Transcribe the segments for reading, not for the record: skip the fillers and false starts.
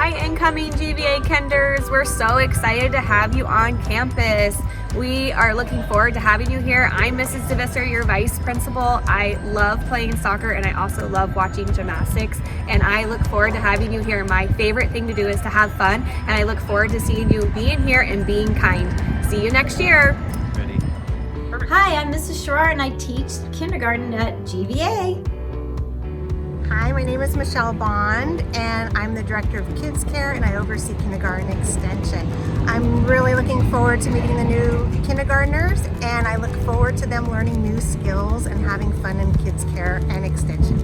Hi, incoming GVA Kinders. We're so excited to have you on campus. We are looking forward to having you here. I'm Mrs. DeVisser, your vice principal. I love playing soccer and I also love watching gymnastics, and I look forward to having you here. My favorite thing to do is to have fun, and I look forward to seeing you being here and being kind. See you next year. Ready? Perfect. Hi, I'm Mrs. Schroer and I teach kindergarten at GVA. Hi, my name is Michelle Bond and I'm the Director of Kids Care and I oversee Kindergarten Extension. I'm really looking forward to meeting the new kindergartners and I look forward to them learning new skills and having fun in Kids Care and Extension.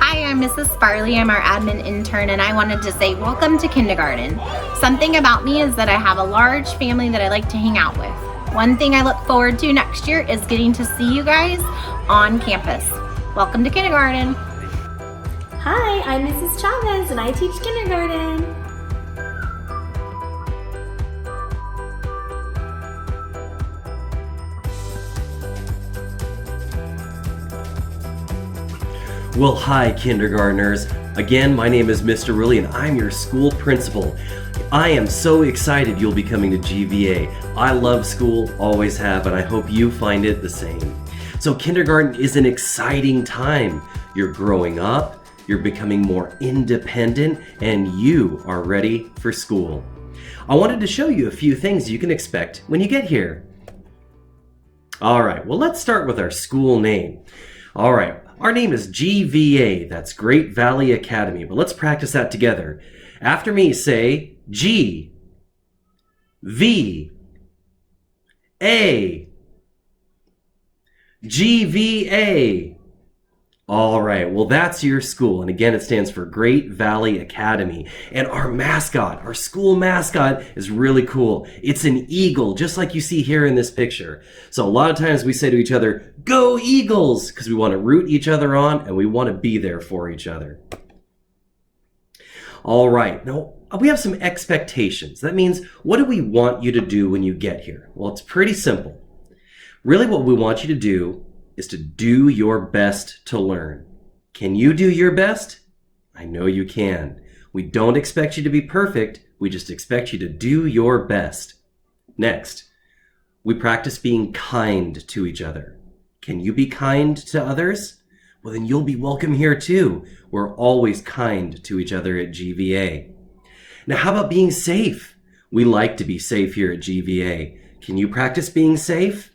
Hi, I'm Mrs. Sparley. I'm our admin intern, and I wanted to say welcome to kindergarten. Something about me is that I have a large family that I like to hang out with. One thing I look forward to next year is getting to see you guys on campus. Welcome to kindergarten. Hi, I'm Mrs. Chavez and I teach kindergarten. Well, hi, kindergartners. Again, my name is Mr. Willie, and I'm your school principal. I am so excited you'll be coming to GVA. I love school, always have, and I hope you find it the same. So kindergarten is an exciting time. You're growing up, you're becoming more independent, and you are ready for school. I wanted to show you a few things you can expect when you get here. All right, well, let's start with our school name. All right, our name is GVA, that's Great Valley Academy, but let's practice that together. After me, say G, V, A, GVA. All right, well, that's your school. And again, it stands for Great Valley Academy. And our mascot, our school mascot, is really cool. It's an eagle, just like you see here in this picture. So a lot of times we say to each other, "Go Eagles," because we want to root each other on and we want to be there for each other. All right, now we have some expectations. That means, what do we want you to do when you get here? Well, it's pretty simple. Really, what we want you to do is to do your best to learn. Can you do your best? I know you can. We don't expect you to be perfect. We just expect you to do your best. Next, we practice being kind to each other. Can you be kind to others? Well, then you'll be welcome here too. We're always kind to each other at GVA. Now, how about being safe? We like to be safe here at GVA. Can you practice being safe?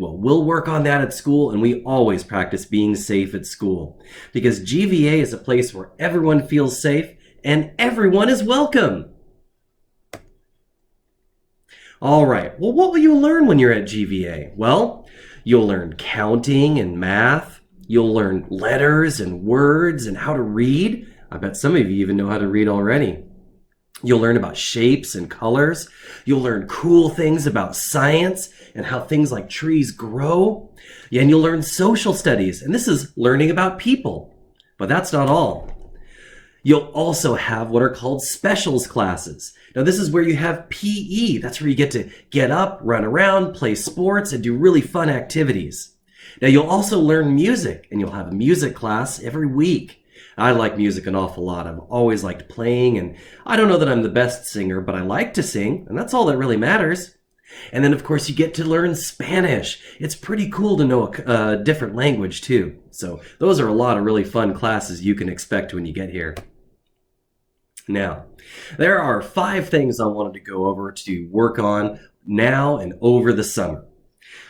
Well, we'll work on that at school, and we always practice being safe at school because GVA is a place where everyone feels safe and everyone is welcome. All right, well, what will you learn when you're at GVA? Well, you'll learn counting and math. You'll learn letters and words and how to read. I bet some of you even know how to read already. You'll learn about shapes and colors. You'll learn cool things about science and how things like trees grow. Yeah, and you'll learn social studies, and this is learning about people. But that's not all. You'll also have what are called specials classes. Now, this is where you have PE. That's where you get to get up, run around, play sports, and do really fun activities. Now, you'll also learn music, and you'll have a music class every week. I like music an awful lot. I've always liked playing, and I don't know that I'm the best singer, but I like to sing, and that's all that really matters. And then, of course, you get to learn Spanish. It's pretty cool to know a different language, too. So those are a lot of really fun classes you can expect when you get here. Now, there are 5 things I wanted to go over to work on now and over the summer.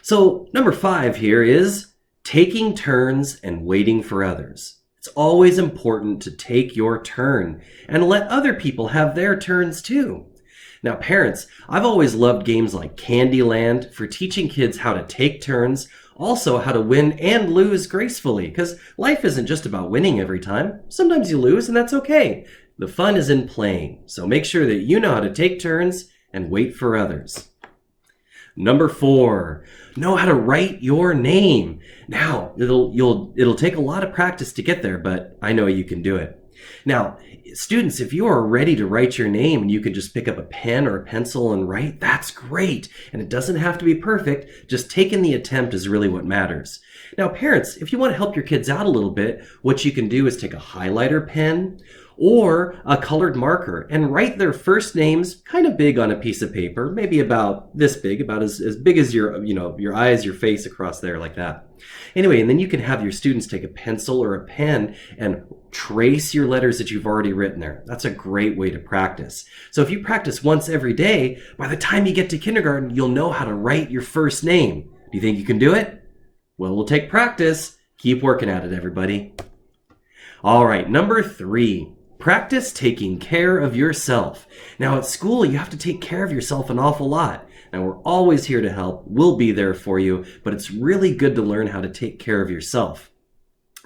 So number 5 here is taking turns and waiting for others. It's always important to take your turn and let other people have their turns too. Now, parents, I've always loved games like Candyland for teaching kids how to take turns, also how to win and lose gracefully, because life isn't just about winning every time. Sometimes you lose, and that's okay. The fun is in playing, so make sure that you know how to take turns and wait for others. Number 4, know how to write your name. Now, it'll take a lot of practice to get there, but I know you can do it. Now, students, if you are ready to write your name and you can just pick up a pen or a pencil and write, that's great. And it doesn't have to be perfect. Just taking the attempt is really what matters. Now, parents, if you want to help your kids out a little bit, what you can do is take a highlighter pen or a colored marker and write their first names kind of big on a piece of paper, maybe about this big, about as big as your eyes, your face across there like that. Anyway, and then you can have your students take a pencil or a pen and trace your letters that you've already written there. That's a great way to practice. So if you practice once every day, by the time you get to kindergarten, you'll know how to write your first name. Do you think you can do it? Well, we'll take practice. Keep working at it, everybody. All right, number 3. Practice taking care of yourself. Now at school, you have to take care of yourself an awful lot. Now we're always here to help. We'll be there for you, but it's really good to learn how to take care of yourself.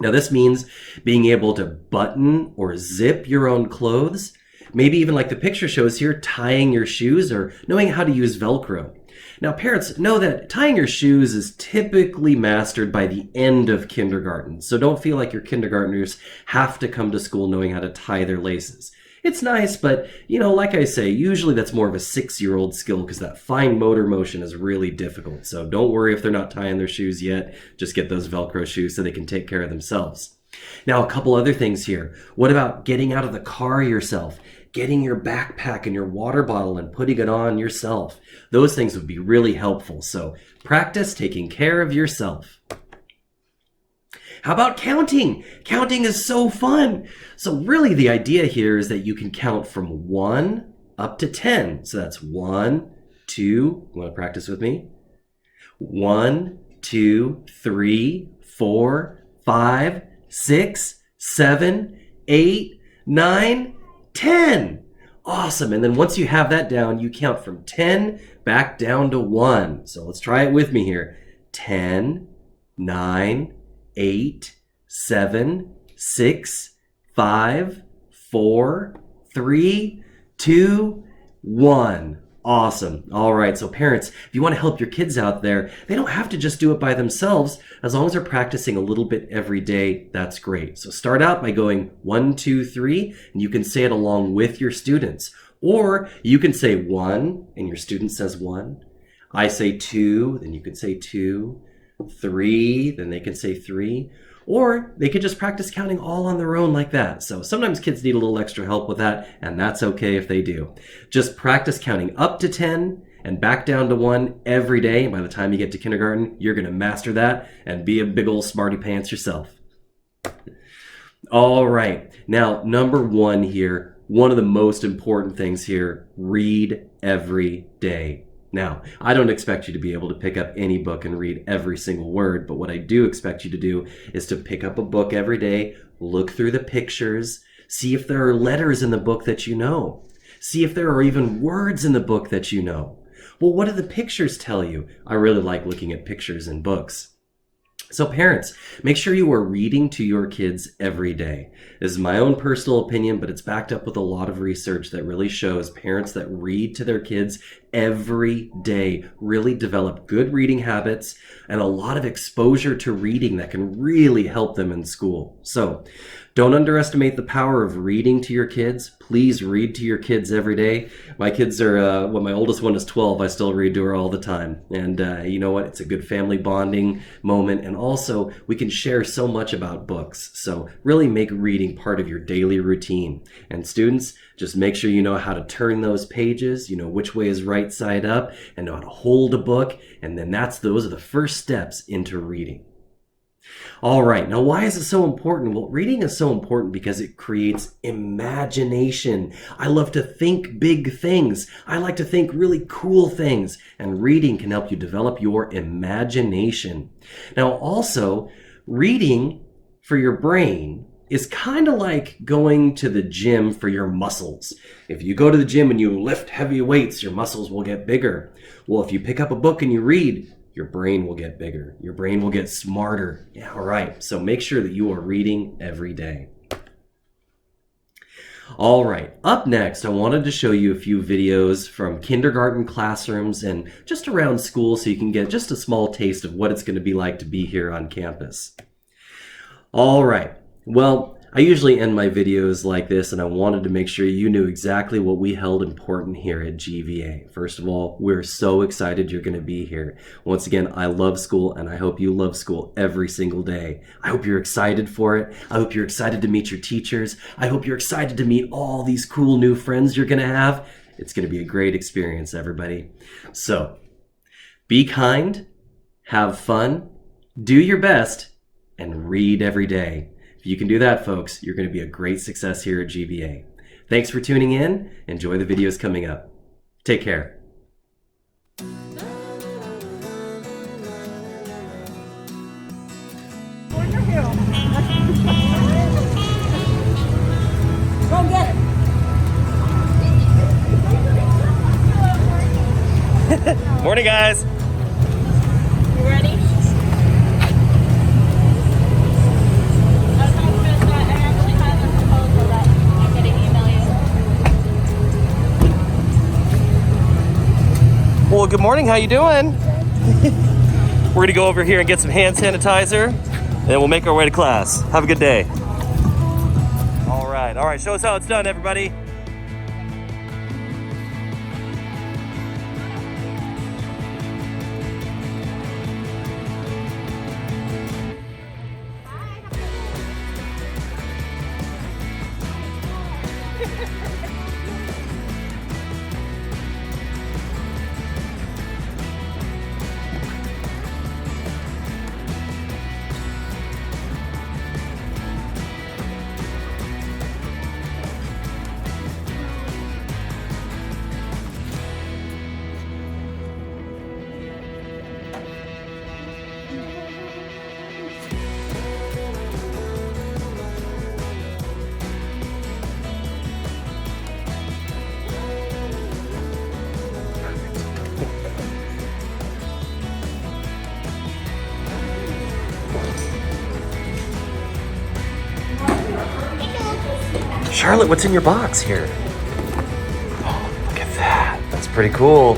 Now this means being able to button or zip your own clothes, maybe even like the picture shows here, tying your shoes or knowing how to use Velcro. Now parents, know that tying your shoes is typically mastered by the end of kindergarten, so don't feel like your kindergartners have to come to school knowing how to tie their laces. It's nice, but like I say, usually that's more of a 6-year-old skill because that fine motor motion is really difficult. So don't worry if they're not tying their shoes yet. Just get those Velcro shoes so they can take care of themselves. Now, a couple other things here. What about getting out of the car yourself? Getting your backpack and your water bottle and putting it on yourself. Those things would be really helpful. So practice taking care of yourself. How about counting? Counting is so fun. So really the idea here is that you can count from 1 up to 10. So that's 1, 2, you want to practice with me? 1, 2, 3, 4, 5, 6, 7, 8, 9, 10. Awesome. And then once you have that down, you count from 10 back down to 1. So let's try it with me here. 10, 9, 8, 7, 6, 5, 4, 3, 2, 1. Awesome. All right. So parents, if you want to help your kids out there, they don't have to just do it by themselves. As long as they're practicing a little bit every day, that's great. So start out by going 1, 2, 3, and you can say it along with your students. Or you can say 1 and your student says 1. I say 2, then you can say 2. 3, then they can say 3. Or they could just practice counting all on their own like that. So sometimes kids need a little extra help with that, and that's okay if they do. Just practice counting up to 10 and back down to 1 every day. And by the time you get to kindergarten, you're going to master that and be a big old smarty pants yourself. All right. Now, number 1 here, one of the most important things here, read every day. Now, I don't expect you to be able to pick up any book and read every single word, but what I do expect you to do is to pick up a book every day, look through the pictures, see if there are letters in the book that you know. See if there are even words in the book that you know. Well, what do the pictures tell you? I really like looking at pictures in books. So parents, make sure you are reading to your kids every day. This is my own personal opinion, but it's backed up with a lot of research that really shows parents that read to their kids every day really develop good reading habits and a lot of exposure to reading that can really help them in school. So don't underestimate the power of reading to your kids. Please read to your kids every day. My kids are, my oldest one is 12. I still read to her all the time. And you know what? It's a good family bonding moment. And also, we can share so much about books. So really make reading part of your daily routine. And students, just make sure you know how to turn those pages, you know which way is right side up, and know how to hold a book. And then those are the first steps into reading. All right, now why is it so important? Well, reading is so important because it creates imagination. I love to think big things. I like to think really cool things, and reading can help you develop your imagination. Now also, reading for your brain is kind of like going to the gym for your muscles. If you go to the gym and you lift heavy weights, your muscles will get bigger. Well, if you pick up a book and you read, your brain will get bigger. Your brain will get smarter. Yeah, all right. So make sure that you are reading every day. All right. Up next, I wanted to show you a few videos from kindergarten classrooms and just around school so you can get just a small taste of what it's going to be like to be here on campus. All right. Well, I usually end my videos like this, and I wanted to make sure you knew exactly what we held important here at GVA. First of all, we're so excited you're going to be here. Once again, I love school, and I hope you love school every single day. I hope you're excited for it. I hope you're excited to meet your teachers. I hope you're excited to meet all these cool new friends you're going to have. It's going to be a great experience, everybody. So, be kind, have fun, do your best, and read every day. If you can do that, folks, you're going to be a great success here at GVA. Thanks for tuning in. Enjoy the videos coming up. Take care. Go get it. Morning, guys. You ready? Well, good morning. How you doing? We're going to go over here and get some hand sanitizer, and then we'll make our way to class. Have a good day. All right. Show us how it's done, everybody. Charlotte, what's in your box here? Oh, look at that. That's pretty cool.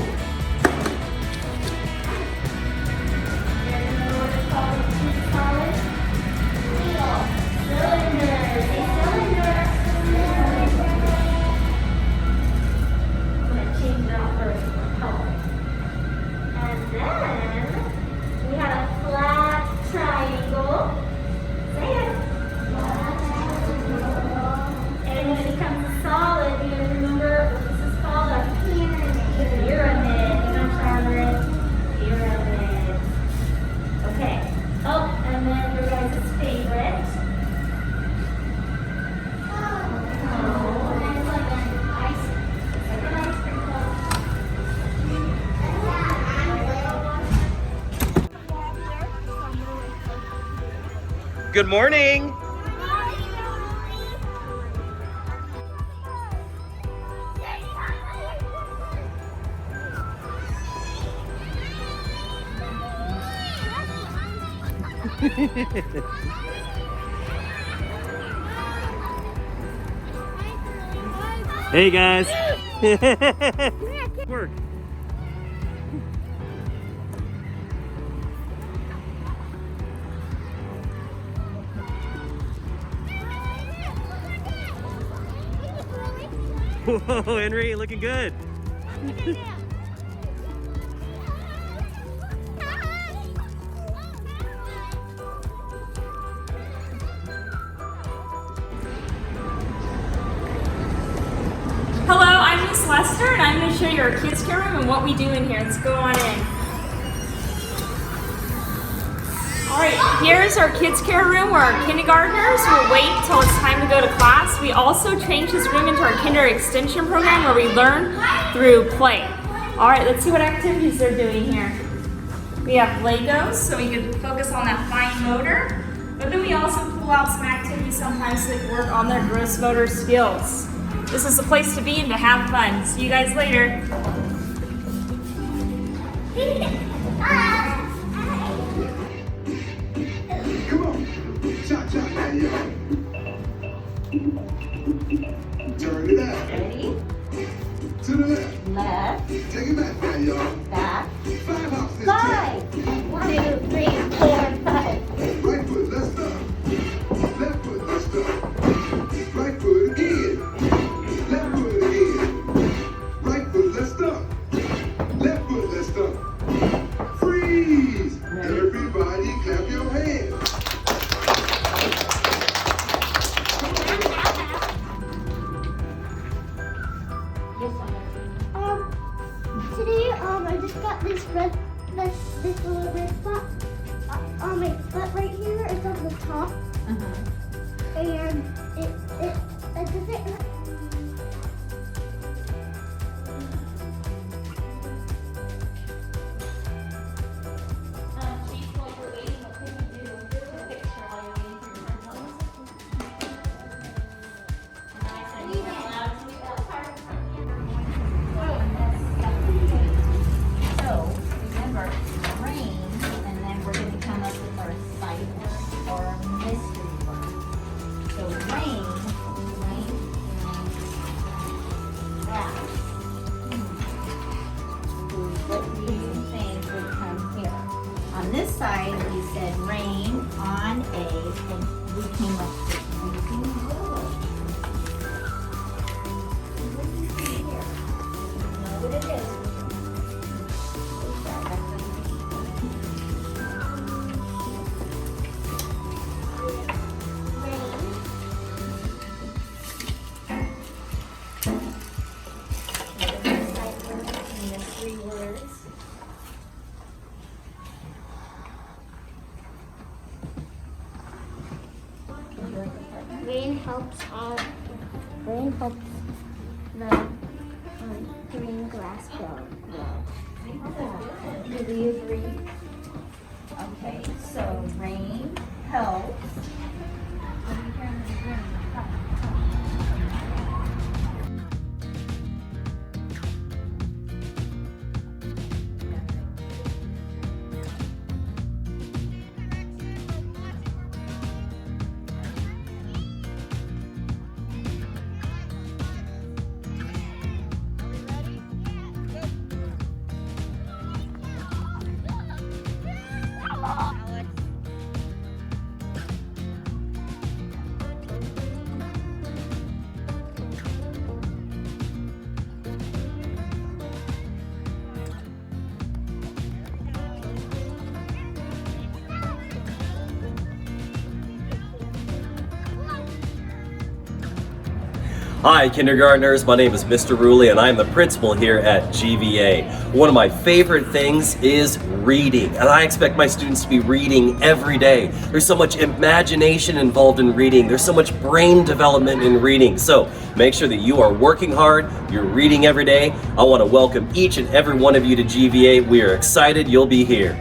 Good morning. Hey guys. Work. Whoa, Henry, looking good. Hello, I'm Miss Lester, and I'm going to show you our kids' care room and what we do in here. Let's go on in. All right, here's our kids' care room where our kindergartners will wait till it's time to go to class. We also changed this room into our kinder extension program where we learn through play. All right, let's see what activities they're doing here. We have Legos, so we can focus on that fine motor, but then we also pull out some activities sometimes so they can work on their gross motor skills. This is the place to be and to have fun. See you guys later. Come on. Cha-cha, hey, yo. Turn it out. Ready? To the left. Left, Take it back, hey, yo. back, 5 hops this 5. 1, 2, 3, 4, 5. time. Right foot, let's go. Left foot, let's go. got this little red spot on my foot right here. It's on the top. And it doesn't hurt. On this side, we said rain on a, and we came up with using wood. What do you see here? You know what it is? Rain helps the green grass grow. Do you agree? Okay, so rain helps. Hi kindergartners, my name is Mr. Ruley and I'm the principal here at GVA. One of my favorite things is reading, and I expect my students to be reading every day. There's so much imagination involved in reading, there's so much brain development in reading. So make sure that you are working hard, you're reading every day. I want to welcome each and every one of you to GVA. We are excited you'll be here.